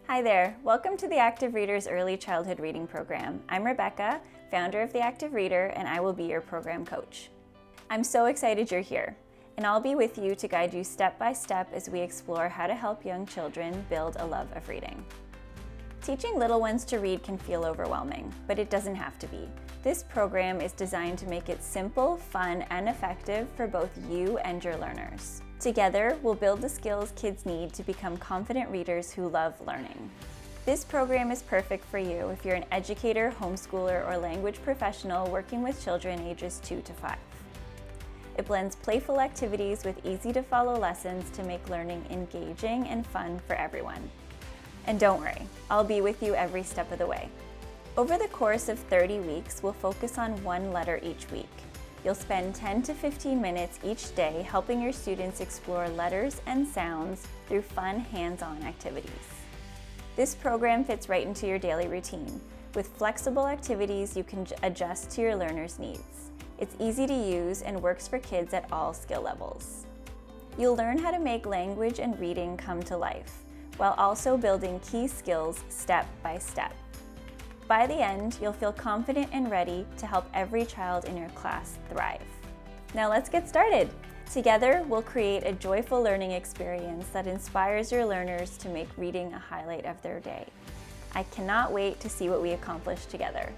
Hi there, welcome to the Active Readers Early Childhood Reading Program. I'm Rebecca, founder of the Active Reader, and I will be your program coach. I'm so excited you're here, and I'll be with you to guide you step by step as we explore how to help young children build a love of reading. Teaching little ones to read can feel overwhelming, but it doesn't have to be. This program is designed to make it simple, fun, and effective for both you and your learners. Together, we'll build the skills kids need to become confident readers who love learning. This program is perfect for you if you're an educator, homeschooler, or language professional working with children ages 2 to 5. It blends playful activities with easy-to-follow lessons to make learning engaging and fun for everyone. And don't worry, I'll be with you every step of the way. Over the course of 30 weeks, we'll focus on one letter each week. You'll spend 10 to 15 minutes each day helping your students explore letters and sounds through fun, hands-on activities. This program fits right into your daily routine. With flexible activities, you can adjust to your learners' needs. It's easy to use and works for kids at all skill levels. You'll learn how to make language and reading come to life, while also building key skills step by step. By the end, you'll feel confident and ready to help every child in your class thrive. Now let's get started. Together, we'll create a joyful learning experience that inspires your learners to make reading a highlight of their day. I cannot wait to see what we accomplish together.